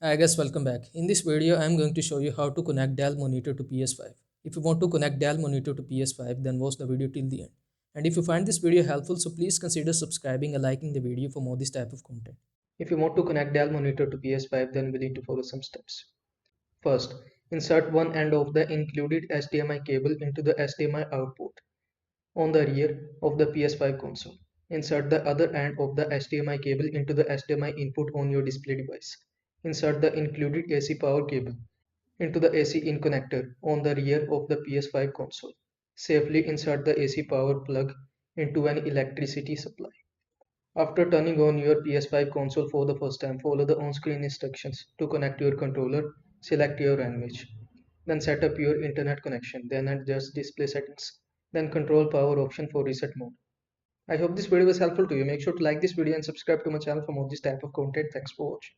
I guess welcome back. In this video, I am going to show you how to connect Dell monitor to PS5. If you want to connect Dell monitor to PS5, then watch the video till the end. And if you find this video helpful, so please consider subscribing and liking the video for more this type of content. If you want to connect Dell monitor to PS5, then we need to follow some steps. First, insert one end of the included HDMI cable into the HDMI output on the rear of the PS5 console. Insert the other end of the HDMI cable into the HDMI input on your display device. Insert the included AC power cable into the AC in connector on the rear of the PS5 console. Safely insert the AC power plug into an electricity supply. After turning on your PS5 console for the first time, follow the on-screen instructions to connect your controller. Select your language. Then set up your internet connection. Then adjust display settings. Then control power option for reset mode. I hope this video was helpful to you. Make sure to like this video and subscribe to my channel for more this type of content. Thanks for watching.